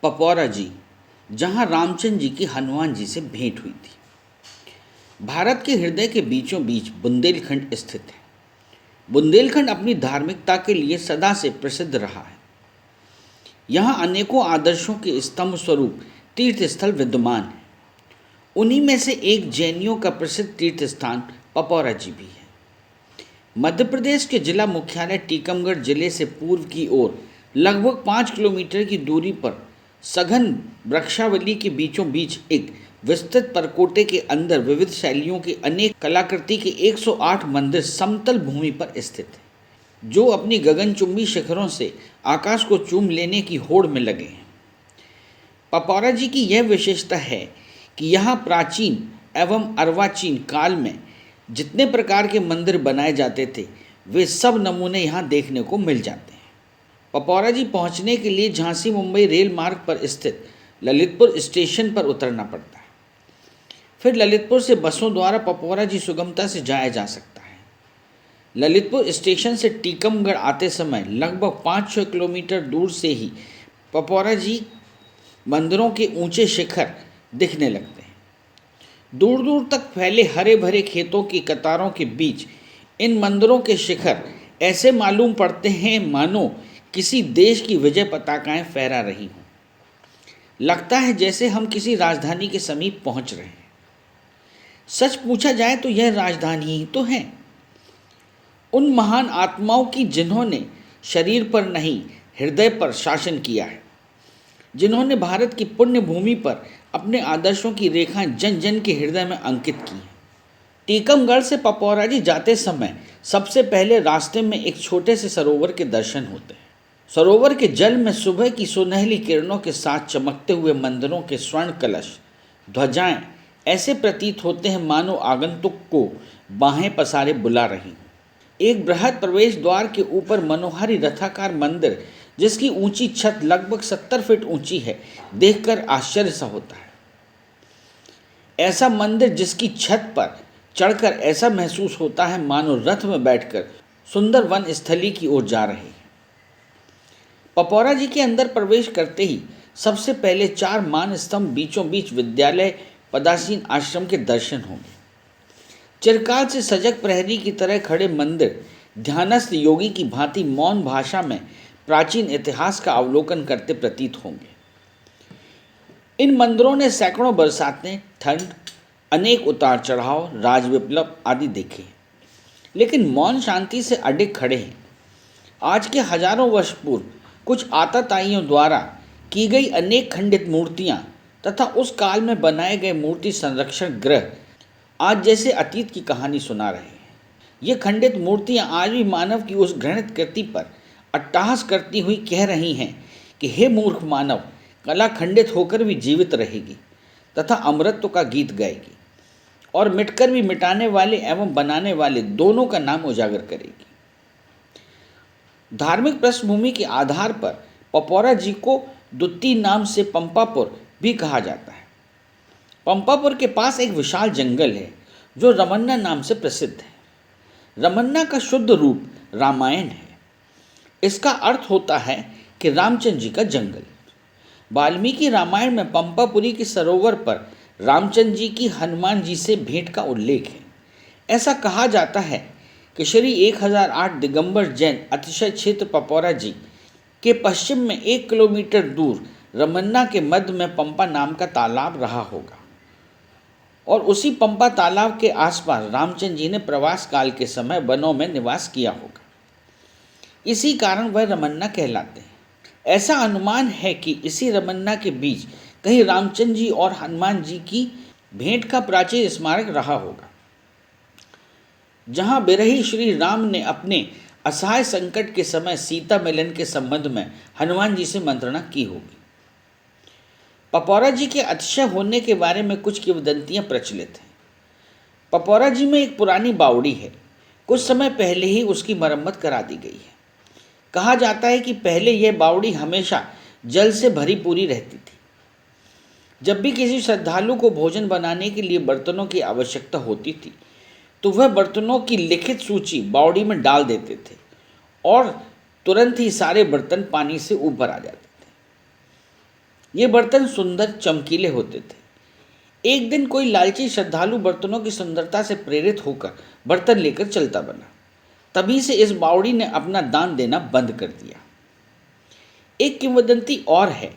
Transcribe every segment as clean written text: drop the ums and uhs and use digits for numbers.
पपौरा जी, जहाँ रामचंद्र जी की हनुमान जी से भेंट हुई थी। भारत के हृदय के बीचों बीच बुंदेलखंड स्थित है। बुंदेलखंड अपनी धार्मिकता के लिए सदा से प्रसिद्ध रहा है। यहाँ अनेकों आदर्शों के स्तंभ स्वरूप तीर्थ स्थल विद्यमान हैं। उन्हीं में से एक जैनियों का प्रसिद्ध तीर्थ स्थान पपौरा जी भी है। मध्य प्रदेश के जिला मुख्यालय टीकमगढ़ जिले से पूर्व की ओर लगभग 5 किलोमीटर की दूरी पर सघन वृक्षावली के बीचों बीच एक विस्तृत परकोटे के अंदर विविध शैलियों के अनेक कलाकृति के 108 मंदिर समतल भूमि पर स्थित है, जो अपनी गगनचुंबी शिखरों से आकाश को चूम लेने की होड़ में लगे हैं। पपौरा जी की यह विशेषता है कि यहाँ प्राचीन एवं अर्वाचीन काल में जितने प्रकार के मंदिर बनाए जाते थे, वे सब नमूने यहाँ देखने को मिल जाते हैं। पपौरा जी पहुँचने के लिए झांसी मुंबई रेल मार्ग पर स्थित ललितपुर स्टेशन पर उतरना पड़ता है। फिर ललितपुर से बसों द्वारा पपौरा जी सुगमता से जाया जा सकता है। ललितपुर स्टेशन से टीकमगढ़ आते समय लगभग 5-6 किलोमीटर दूर से ही पपौरा जी मंदिरों के ऊंचे शिखर दिखने लगते हैं। दूर दूर तक फैले हरे भरे खेतों की कतारों के बीच इन मंदिरों के शिखर ऐसे मालूम पड़ते हैं मानो किसी देश की विजय पताकाएं फहरा रही हों। लगता है जैसे हम किसी राजधानी के समीप पहुंच रहे हैं। सच पूछा जाए तो यह राजधानी ही तो है, उन महान आत्माओं की जिन्होंने शरीर पर नहीं हृदय पर शासन किया है, जिन्होंने भारत की पुण्य भूमि पर अपने आदर्शों की रेखाएं जन जन के हृदय में अंकित की हैं। टीकमगढ़ से पपौरा जी जाते समय सबसे पहले रास्ते में एक छोटे से सरोवर के दर्शन होते हैं। सरोवर के जल में सुबह की सुनहली किरणों के साथ चमकते हुए मंदिरों के स्वर्ण कलश, ध्वजाएं ऐसे प्रतीत होते हैं मानो आगंतुक को बाहें पसारे बुला रही हों। एक बृहद प्रवेश द्वार के ऊपर मनोहारी रथाकार मंदिर, जिसकी ऊंची छत लगभग 70 फीट ऊंची है, देखकर आश्चर्य सा होता है। ऐसा मंदिर जिसकी छत पर चढ़कर ऐसा महसूस होता है मानो रथ में बैठकर सुंदर वन स्थली की ओर जा रहे हैं। पपौरा जी के अंदर प्रवेश करते ही सबसे पहले 4 मान स्तंभ बीचों बीच विद्यालय पदासीन आश्रम के दर्शन होंगे। चिरकाल से सजग प्रहरी की तरह खड़े मंदिर ध्यानस्थ योगी की भांति मौन भाषा में प्राचीन इतिहास का अवलोकन करते प्रतीत होंगे। इन मंदिरों ने सैकड़ों बरसातें, ठंड, अनेक उतार चढ़ाव, राज विप्लव आदि देखे, लेकिन मौन शांति से अडिग खड़े हैं। आज के हजारों वर्ष पूर्व कुछ आताताइयों द्वारा की गई अनेक खंडित मूर्तियां तथा उस काल में बनाए गए मूर्ति संरक्षण गृह आज जैसे अतीत की कहानी सुना रहे हैं। ये खंडित मूर्तियां आज भी मानव की उस घृणित कृति पर अट्टहास करती हुई कह रही हैं कि हे मूर्ख मानव, कला खंडित होकर भी जीवित रहेगी तथा अमरत्व का गीत गाएगी और मिटकर भी मिटाने वाले एवं बनाने वाले दोनों का नाम उजागर करेगी। धार्मिक पृष्ठभूमि के आधार पर पपौरा जी को दुत्ती नाम से पंपापुर भी कहा जाता है। पंपापुर के पास एक विशाल जंगल है जो रमन्ना नाम से प्रसिद्ध है। रमन्ना का शुद्ध रूप रामायण है। इसका अर्थ होता है कि रामचंद्र जी का जंगल। वाल्मीकि रामायण में पंपापुरी के सरोवर पर रामचंद्र जी की हनुमान जी से भेंट का उल्लेख है। ऐसा कहा जाता है कि श्री 1008 दिगंबर जैन अतिशय क्षेत्र पपौरा जी के पश्चिम में 1 किलोमीटर दूर रमन्ना के मध्य में पंपा नाम का तालाब रहा होगा और उसी पंपा तालाब के आसपास रामचंद्र जी ने प्रवास काल के समय वनों में निवास किया होगा। इसी कारण वह रमन्ना कहलाते हैं। ऐसा अनुमान है कि इसी रमन्ना के बीच कहीं रामचंद्र जी और हनुमान जी की भेंट का प्राचीन स्मारक रहा होगा, जहां बिरही श्री राम ने अपने असहाय संकट के समय सीता मिलन के संबंध में हनुमान जी से मंत्रणा की होगी। पपौरा जी के अतिशय होने के बारे में कुछ किंवदंतियां प्रचलित हैं। पपौरा जी में एक पुरानी बावड़ी है। कुछ समय पहले ही उसकी मरम्मत करा दी गई है। कहा जाता है कि पहले यह बावड़ी हमेशा जल से भरी पूरी रहती थी। जब भी किसी श्रद्धालु को भोजन बनाने के लिए बर्तनों की आवश्यकता होती थी तो वह बर्तनों की लिखित सूची बावड़ी में डाल देते थे और तुरंत ही सारे बर्तन पानी से ऊपर आ जाते थे। ये बर्तन सुंदर चमकीले होते थे। एक दिन कोई लालची श्रद्धालु बर्तनों की सुंदरता से प्रेरित होकर बर्तन लेकर चलता बना। तभी से इस बावड़ी ने अपना दान देना बंद कर दिया। एक किंवदंती और है।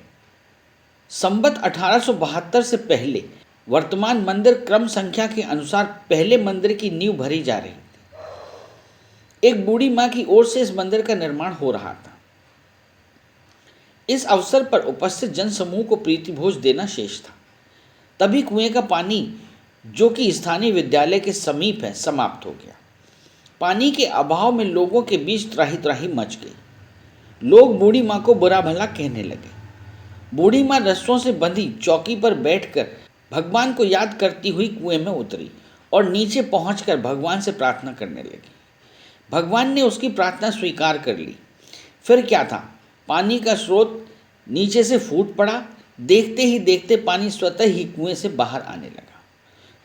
संवत 1872 से पहले वर्तमान मंदिर क्रम संख्या के अनुसार पहले मंदिर की नींव भरी जा रही थी। एक बूढ़ी मां की ओर से इस मंदिर का निर्माण हो रहा था। इस अवसर पर उपस्थित जनसमूह को प्रीति भोज देना शेष था। तभी कुएं का पानी, जो कि स्थानीय विद्यालय के समीप है, समाप्त हो गया। पानी के अभाव में लोगों के बीच त्राही त्राही मच गई। लोग बूढ़ी माँ को बुरा भला कहने लगे। बूढ़ी माँ रस्सों से बंधी चौकी पर बैठकर भगवान को याद करती हुई कुएं में उतरी और नीचे पहुंचकर भगवान से प्रार्थना करने लगी। भगवान ने उसकी प्रार्थना स्वीकार कर ली। फिर क्या था, पानी का स्रोत नीचे से फूट पड़ा। देखते ही देखते पानी स्वतः ही कुएं से बाहर आने लगा।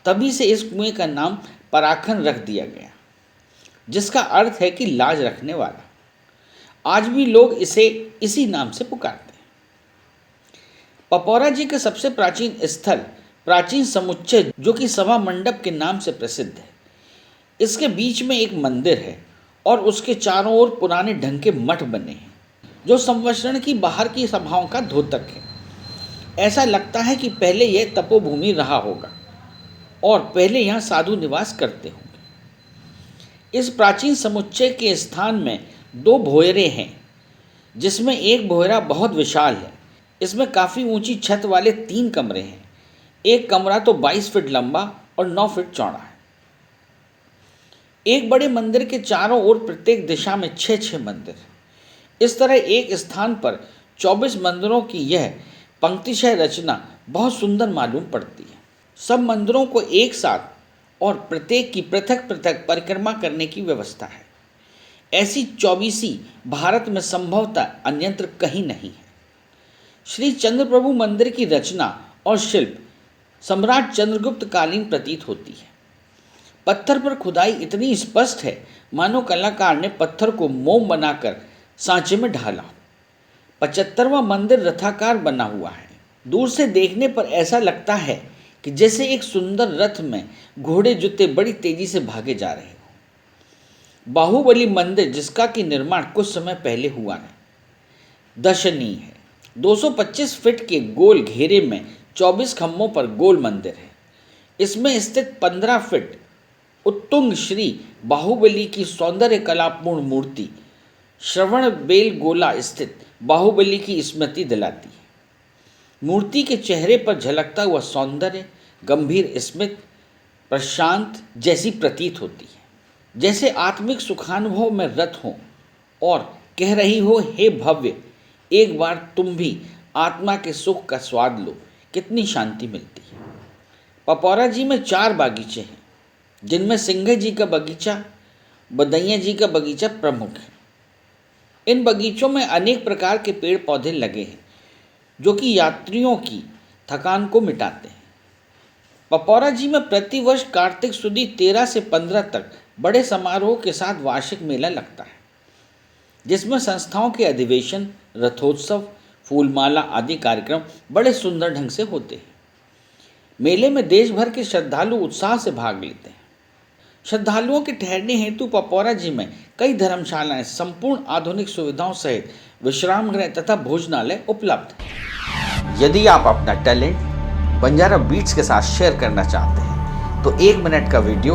तभी से इस कुएं का नाम पराखन रख दिया गया, जिसका अर्थ है कि लाज रखने वाला। आज भी लोग इसे इसी नाम से पुकारते हैं। पपौरा जी का सबसे प्राचीन स्थल प्राचीन समुच्चय, जो कि सभा मंडप के नाम से प्रसिद्ध है। इसके बीच में एक मंदिर है और उसके चारों ओर पुराने ढंग के मठ बने हैं, जो संवत्सरण की बाहर की सभाओं का द्योतक है। ऐसा लगता है कि पहले यह तपोभूमि रहा होगा और पहले यहाँ साधु निवास करते होंगे। इस प्राचीन समुच्चय के स्थान में 2 भोयरे हैं, जिसमें एक भोयरा बहुत विशाल है। इसमें काफ़ी ऊंची छत वाले 3 कमरे हैं। एक कमरा तो 22 फीट लंबा और 9 फीट चौड़ा है। एक बड़े मंदिर के चारों ओर प्रत्येक दिशा में 6-6 मंदिर। इस तरह एक स्थान पर 24 मंदिरों की यह पंक्तिशय रचना बहुत सुंदर मालूम पड़ती है। सब मंदिरों को एक साथ और प्रत्येक की पृथक पृथक परिक्रमा करने की व्यवस्था है। ऐसी 24 भारत में संभवतः अन्यत्र कहीं नहीं है। श्री चंद्रप्रभु मंदिर की रचना और शिल्प सम्राट चंद्रगुप्त कालीन प्रतीत होती है। पत्थर पर खुदाई इतनी स्पष्ट है मानो कलाकार ने पत्थर को मोम बनाकर सांचे में ढाला। 75वां मंदिर रथाकार बना हुआ है। दूर से देखने पर ऐसा लगता है कि जैसे एक सुंदर रथ में घोड़े जुते बड़ी तेजी से भागे जा रहे हो। बाहुबली मंदिर, जिसका कि निर्माण कुछ समय पहले हुआ है, दर्शनीय है। 225 फीट के गोल घेरे में 24 खम्भों पर गोल मंदिर है। इसमें स्थित 15 फीट उत्तुंग श्री बाहुबली की सौंदर्य कलापूर्ण मूर्ति श्रवण बेल गोला स्थित बाहुबली की स्मृति दिलाती है। मूर्ति के चेहरे पर झलकता हुआ सौंदर्य गंभीर स्मित प्रशांत जैसी प्रतीत होती है, जैसे आत्मिक सुखानुभव में रत हो और कह रही हो, हे भव्य, एक बार तुम भी आत्मा के सुख का स्वाद लो। कितनी शांति मिलती है। पपौरा जी में 4 बागीचे हैं, जिनमें सिंघे जी का बगीचा, बदैया जी का बगीचा प्रमुख है। इन बगीचों में अनेक प्रकार के पेड़ पौधे लगे हैं, जो कि यात्रियों की थकान को मिटाते हैं। पपौरा जी में प्रतिवर्ष कार्तिक सुदी 13 से 15 तक बड़े समारोह के साथ वार्षिक मेला लगता है, जिसमें संस्थाओं के अधिवेशन, रथोत्सव, फूलमाला आदि कार्यक्रम बड़े सुंदर ढंग से होते हैं। मेले में देश भर के श्रद्धालु उत्साह से भाग लेते हैं। श्रद्धालुओं के ठहरने हेतु पपौरा जी में कई धर्मशालाएं संपूर्ण आधुनिक सुविधाओं सहित विश्राम गृह तथा भोजनालय उपलब्ध हैं। यदि आप अपना टैलेंट बंजारा बीट्स के साथ शेयर करना चाहते हैं तो 1 मिनट का वीडियो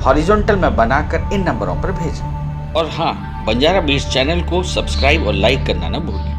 हॉरिजॉन्टल में बनाकर इन नंबरों पर भेजें। और हाँ, बंजारा बीट्स चैनल को सब्सक्राइब और लाइक करना न भूलें।